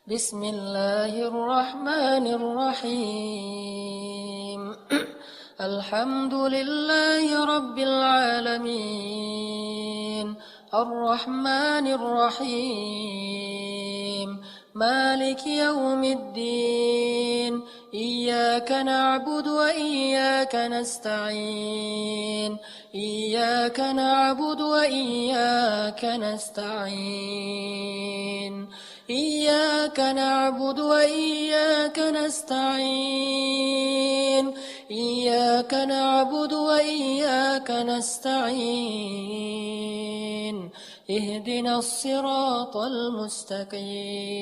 بسم الله الرحمن الرحيم الحمد لله رب العالمين الرحمن الرحيم مالك يوم الدين إياك نعبد وإياك نستعين إياك نعبد وإياك نستعين إياك نعبد وإياك نستعين إياك نعبد وإياك نستعين اهدنا الصراط المستقيم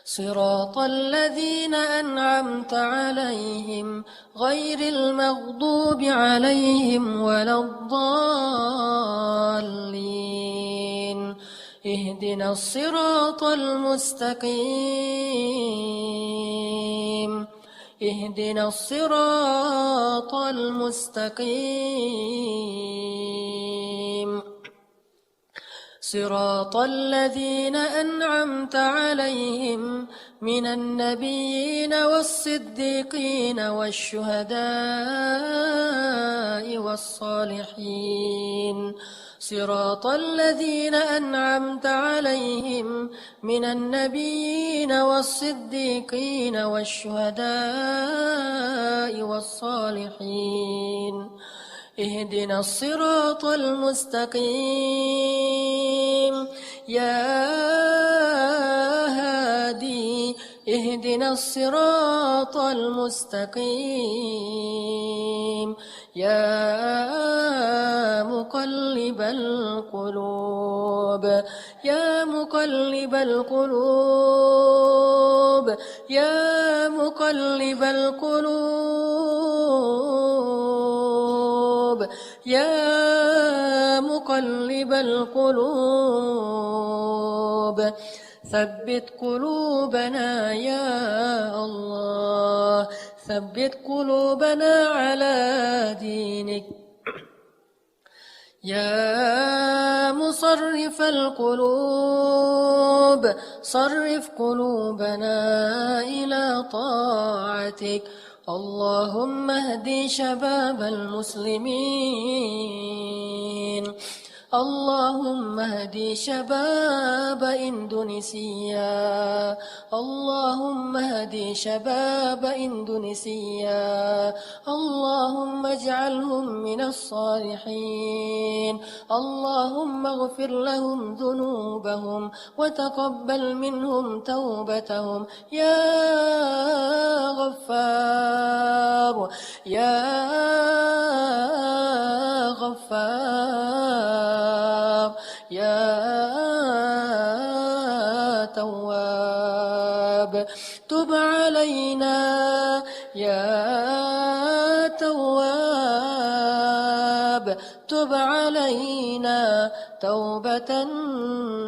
صراط الذين أنعمت عليهم غير المغضوب عليهم ولا الضالين اهدنا الصراط المستقيم اهدنا الصراط المستقيم صراط الذين أنعمت عليهم من النبيين والصديقين والشهداء والصالحين صراط الذين أنعمت عليهم من النبيين والصديقين والشهداء والصالحين اهدنا الصراط المستقيم يا هادي اهدنا الصراط المستقيم يا مقلب القلوب يا مقلب القلوب يا مقلب القلوب يا مقلب القلوب ثبت قلوبنا يا الله ثبت قلوبنا على دينك يا مصرف القلوب صرف قلوبنا إلى طاعتك اللهم اهد شباب المسلمين اللهم اهد شباب إندونيسيا اللهم اهد شباب إندونيسيا اللهم اجعلهم من الصالحين اللهم اغفر لهم ذنوبهم وتقبل منهم توبتهم يا غفار يا غفار يا تواب تب علينا يا تواب تب علينا توبة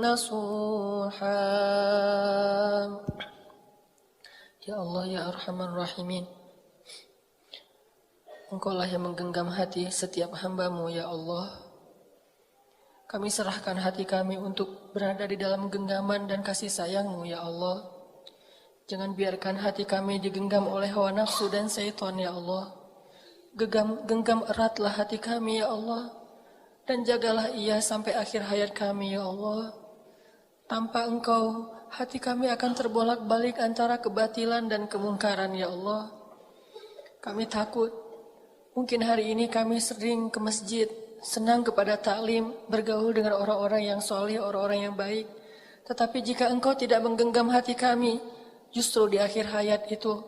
نصوحا Ya Allah ya Arhamar Rahimin, Engkaulah yang menggenggam hati setiap hamba-Mu ya Allah. Kami serahkan hati kami untuk berada di dalam genggaman dan kasih sayang-Mu ya Allah. Jangan biarkan hati kami digenggam oleh hawa nafsu dan syaitan ya Allah. Genggam eratlah hati kami ya Allah, dan jagalah ia sampai akhir hayat kami ya Allah. Tanpa Engkau, hati kami akan terbolak-balik antara kebatilan dan kemungkaran ya Allah. Kami takut, mungkin hari ini kami sering ke masjid, senang kepada taklim, bergaul dengan orang-orang yang soleh, orang-orang yang baik. Tetapi jika Engkau tidak menggenggam hati kami, justru di akhir hayat itu,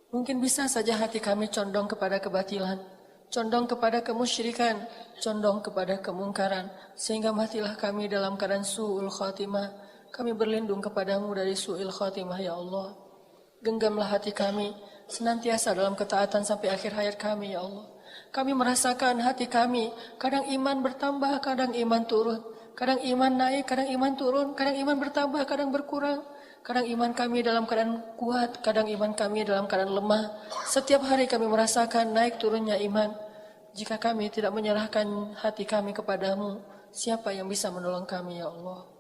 mungkin bisa saja hati kami condong kepada kebatilan, condong kepada kemusyrikan, condong kepada kemungkaran, sehingga matilah kami dalam keadaan su'ul khatimah. Kami berlindung kepadamu dari su'il khatimah ya Allah. Genggamlah hati kami senantiasa dalam ketaatan sampai akhir hayat kami ya Allah. Kami merasakan hati kami kadang iman bertambah, kadang iman turun, kadang iman naik, kadang iman turun, kadang iman bertambah, kadang berkurang. Kadang iman kami dalam keadaan kuat, kadang iman kami dalam keadaan lemah. Setiap hari kami merasakan naik turunnya iman. Jika kami tidak menyerahkan hati kami kepadamu, siapa yang bisa menolong kami ya Allah?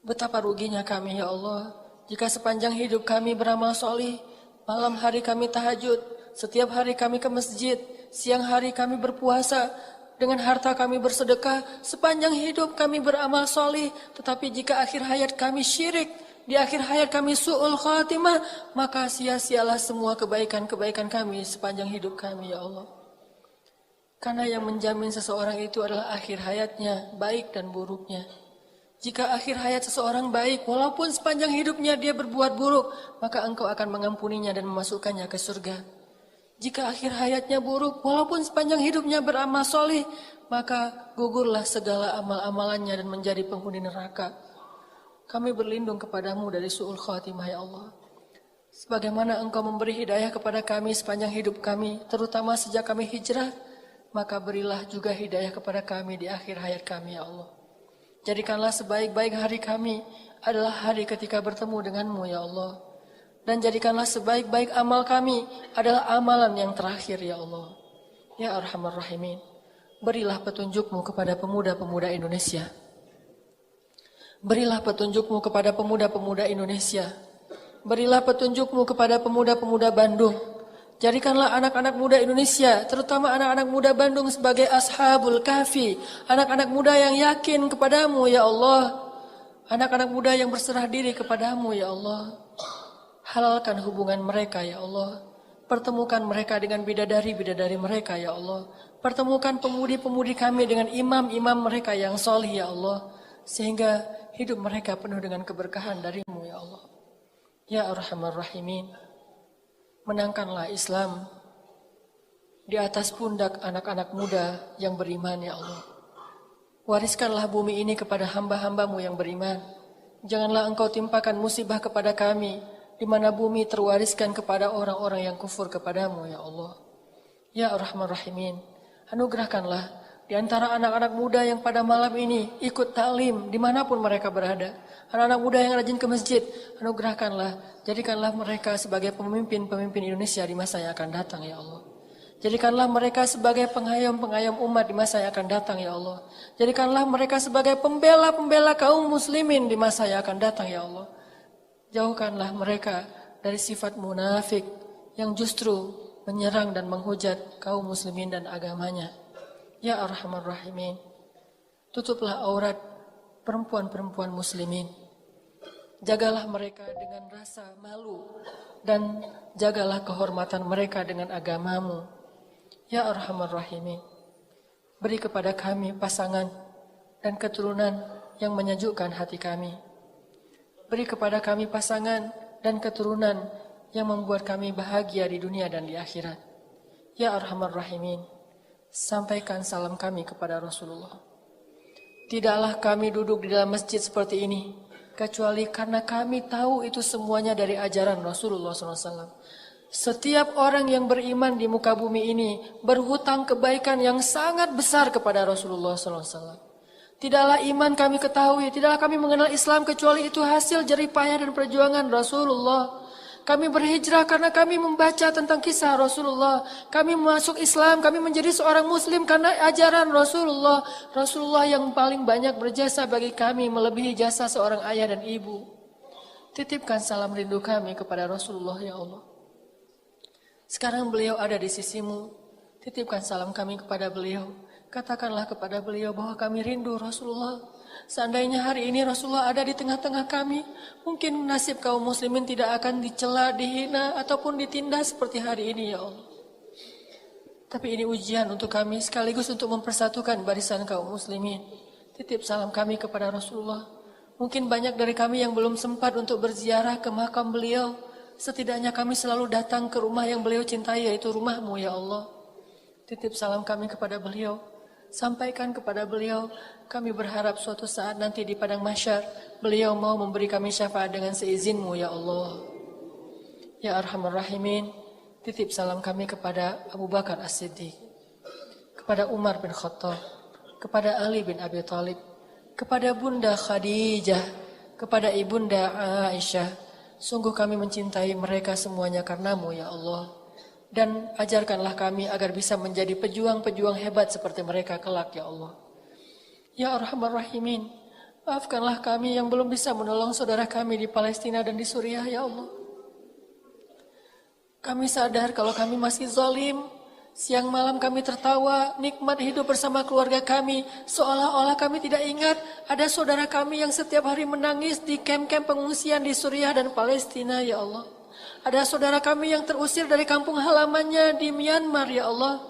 Betapa ruginya kami ya Allah, jika sepanjang hidup kami beramal solih, malam hari kami tahajud, setiap hari kami ke masjid, siang hari kami berpuasa, dengan harta kami bersedekah, sepanjang hidup kami beramal solih, tetapi jika akhir hayat kami syirik, di akhir hayat kami su'ul khatimah, maka sia-sialah semua kebaikan-kebaikan kami sepanjang hidup kami ya Allah. Karena yang menjamin seseorang itu adalah akhir hayatnya, baik dan buruknya. Jika akhir hayat seseorang baik, walaupun sepanjang hidupnya dia berbuat buruk, maka engkau akan mengampuninya dan memasukkannya ke surga. Jika akhir hayatnya buruk, walaupun sepanjang hidupnya beramal solih, maka gugurlah segala amal-amalannya dan menjadi penghuni neraka. Kami berlindung kepadamu dari su'ul khatimah ya Allah. Sebagaimana engkau memberi hidayah kepada kami sepanjang hidup kami, terutama sejak kami hijrah, maka berilah juga hidayah kepada kami di akhir hayat kami ya Allah. Jadikanlah sebaik-baik hari kami adalah hari ketika bertemu denganmu ya Allah. Dan jadikanlah sebaik-baik amal kami adalah amalan yang terakhir ya Allah. Ya Arhamar Rahimin, berilah petunjukmu kepada pemuda-pemuda Indonesia. Berilah petunjukmu kepada pemuda-pemuda Indonesia. Berilah petunjukmu kepada pemuda-pemuda Bandung. Jadikanlah anak-anak muda Indonesia, terutama anak-anak muda Bandung sebagai ashabul kahfi. Anak-anak muda yang yakin kepadamu ya Allah. Anak-anak muda yang berserah diri kepadamu ya Allah. Halalkan hubungan mereka ya Allah. Pertemukan mereka dengan bidadari-bidadari mereka ya Allah. Pertemukan pemudi-pemudi kami dengan imam-imam mereka yang solih ya Allah. Sehingga hidup mereka penuh dengan keberkahan darimu ya Allah. Ya Arhamar Rahimin, menangkanlah Islam di atas pundak anak-anak muda yang beriman ya Allah. Wariskanlah bumi ini kepada hamba-hambamu yang beriman. Janganlah engkau timpakan musibah kepada kami, di mana bumi terwariskan kepada orang-orang yang kufur kepadamu ya Allah. Ya Arhamar Rahimin, anugerahkanlah di antara anak-anak muda yang pada malam ini ikut taklim dimanapun mereka berada. Anak-anak muda yang rajin ke masjid, anugerahkanlah, jadikanlah mereka sebagai pemimpin-pemimpin Indonesia di masa yang akan datang ya Allah. Jadikanlah mereka sebagai penghayam-penghayam umat di masa yang akan datang ya Allah. Jadikanlah mereka sebagai pembela-pembela kaum muslimin di masa yang akan datang ya Allah. Jauhkanlah mereka dari sifat munafik yang justru menyerang dan menghujat kaum muslimin dan agamanya. Ya Arhamar Rahimin, tutuplah aurat perempuan-perempuan muslimin. Jagalah mereka dengan rasa malu dan jagalah kehormatan mereka dengan agamamu. Ya Arhamar Rahimin, beri kepada kami pasangan dan keturunan yang menyejukkan hati kami. Beri kepada kami pasangan dan keturunan yang membuat kami bahagia di dunia dan di akhirat. Ya Arhamar Rahimin, sampaikan salam kami kepada Rasulullah. Tidaklah kami duduk di dalam masjid seperti ini, kecuali karena kami tahu itu semuanya dari ajaran Rasulullah SAW. Setiap orang yang beriman di muka bumi ini berhutang kebaikan yang sangat besar kepada Rasulullah SAW. Tidaklah iman kami ketahui, tidaklah kami mengenal Islam kecuali itu hasil jerih payah dan perjuangan Rasulullah. Kami berhijrah karena kami membaca tentang kisah Rasulullah. Kami masuk Islam, kami menjadi seorang muslim karena ajaran Rasulullah. Rasulullah yang paling banyak berjasa bagi kami melebihi jasa seorang ayah dan ibu. Titipkan salam rindu kami kepada Rasulullah ya Allah. Sekarang beliau ada di sisimu. Titipkan salam kami kepada beliau. Katakanlah kepada beliau bahwa kami rindu Rasulullah. Seandainya hari ini Rasulullah ada di tengah-tengah kami, mungkin nasib kaum muslimin tidak akan dicela, dihina, ataupun ditindas seperti hari ini ya Allah. Tapi ini ujian untuk kami sekaligus untuk mempersatukan barisan kaum muslimin. Titip salam kami kepada Rasulullah. Mungkin banyak dari kami yang belum sempat untuk berziarah ke makam beliau. Setidaknya kami selalu datang ke rumah yang beliau cintai, yaitu rumahmu ya Allah. Titip salam kami kepada beliau. Sampaikan kepada beliau, kami berharap suatu saat nanti di padang mahsyar, beliau mau memberi kami syafaat dengan seizinmu ya Allah. Ya Arhamar Rahimin, titip salam kami kepada Abu Bakar As-Siddiq, kepada Umar bin Khattab, kepada Ali bin Abi Thalib, kepada Bunda Khadijah, kepada Ibunda Aisyah. Sungguh kami mencintai mereka semuanya karenamu ya Allah. Dan ajarkanlah kami agar bisa menjadi pejuang-pejuang hebat seperti mereka kelak ya Allah. Ya Arhamar Rahimin, Maafkanlah kami yang belum bisa menolong saudara kami di Palestina dan di Suriah, ya Allah. Kami sadar kalau kami masih zalim. Siang malam kami tertawa, nikmat hidup bersama keluarga kami. Seolah-olah kami tidak ingat ada saudara kami yang setiap hari menangis di kamp-kamp pengungsian di Suriah dan Palestina, ya Allah. Ada saudara kami yang terusir dari kampung halamannya di Myanmar, ya Allah.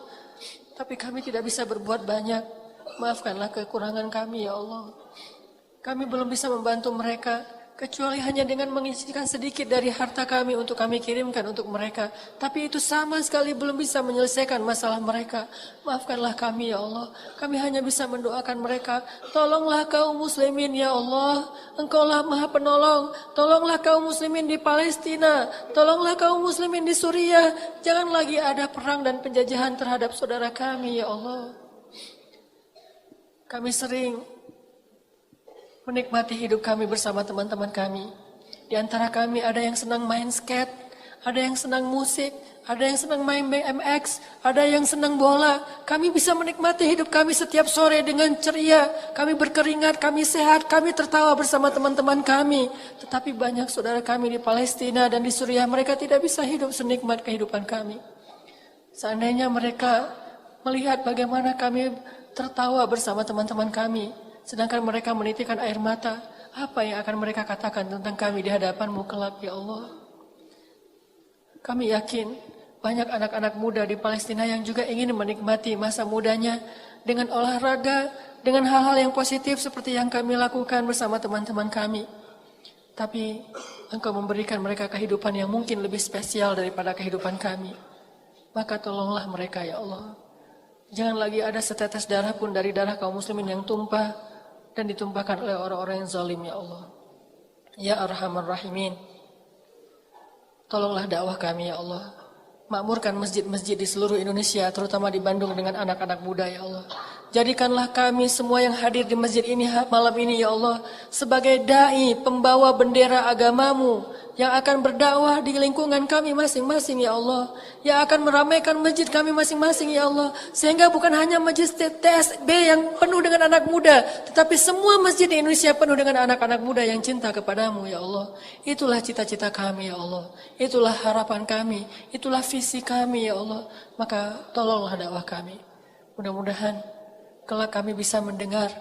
Tapi kami tidak bisa berbuat banyak. Maafkanlah kekurangan kami, ya Allah. Kami belum bisa membantu mereka, kecuali hanya dengan mengisikan sedikit dari harta kami untuk kami kirimkan untuk mereka. Tapi itu sama sekali belum bisa menyelesaikan masalah mereka. Maafkanlah kami, ya Allah. Kami hanya bisa mendoakan mereka. Tolonglah kaum muslimin, ya Allah. Engkaulah maha penolong. Tolonglah kaum muslimin di Palestina. Tolonglah kaum muslimin di Suriah. Jangan lagi ada perang dan penjajahan terhadap saudara kami, ya Allah. Kami sering menikmati hidup kami bersama teman-teman kami. Di antara kami ada yang senang main skate, ada yang senang musik, ada yang senang main BMX, ada yang senang bola. Kami bisa menikmati hidup kami setiap sore dengan ceria. Kami berkeringat, kami sehat, kami tertawa bersama teman-teman kami. Tetapi banyak saudara kami di Palestina dan di Suriah, mereka tidak bisa hidup senikmat kehidupan kami. Seandainya mereka melihat bagaimana kami tertawa bersama teman-teman kami, sedangkan mereka menitikkan air mata, apa yang akan mereka katakan tentang kami di hadapan-Mu kelak, ya Allah? Kami yakin banyak anak-anak muda di Palestina yang juga ingin menikmati masa mudanya dengan olahraga, dengan hal-hal yang positif seperti yang kami lakukan bersama teman-teman kami. Tapi Engkau memberikan mereka kehidupan yang mungkin lebih spesial daripada kehidupan kami. Maka tolonglah mereka, ya Allah. Jangan lagi ada setetes darah pun dari darah kaum muslimin yang tumpah dan ditumpahkan oleh orang-orang yang zalim, ya Allah. Ya Arhamar Rahimin. Tolonglah dakwah kami, ya Allah. Makmurkan masjid-masjid di seluruh Indonesia, terutama di Bandung dengan anak-anak muda, ya Allah. Jadikanlah kami semua yang hadir di masjid ini malam ini, ya Allah, sebagai dai, pembawa bendera agamamu, yang akan berdakwah di lingkungan kami masing-masing, ya Allah. Yang akan meramaikan masjid kami masing-masing, ya Allah. Sehingga bukan hanya masjid TSB yang penuh dengan anak muda, tetapi semua masjid di Indonesia penuh dengan anak-anak muda yang cinta kepadamu, ya Allah. Itulah cita-cita kami, ya Allah. Itulah harapan kami. Itulah visi kami, ya Allah. Maka tolonglah dakwah kami. Mudah-mudahan kelak kami bisa mendengar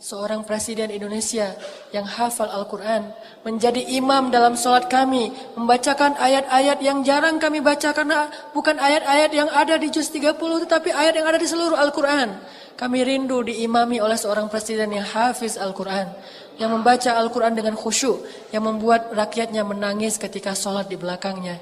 seorang presiden Indonesia yang hafal Al-Quran, menjadi imam dalam sholat kami, membacakan ayat-ayat yang jarang kami baca karena bukan ayat-ayat yang ada di juz 30, tetapi ayat yang ada di seluruh Al-Quran. Kami rindu diimami oleh seorang presiden yang hafiz Al-Quran, yang membaca Al-Quran dengan khusyuk, yang membuat rakyatnya menangis ketika sholat di belakangnya.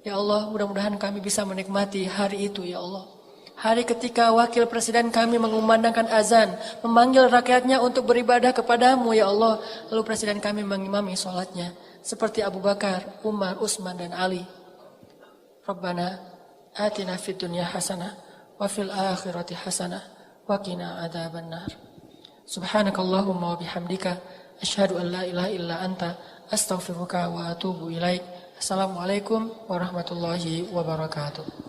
Ya Allah, mudah-mudahan kami bisa menikmati hari itu, ya Allah. Hari ketika wakil presiden kami mengumandangkan azan, memanggil rakyatnya untuk beribadah kepadamu, ya Allah. Lalu presiden kami mengimami sholatnya, seperti Abu Bakar, Umar, Utsman, dan Ali. Rabbana, atina fid dunya hasanah, wa fil akhirati hasanah, wa qina adzabannar. Subhanakallahumma wa bihamdika, asyhadu an la ilaha illa anta, astaghfiruka wa atubu ilaik. Assalamualaikum warahmatullahi wabarakatuh.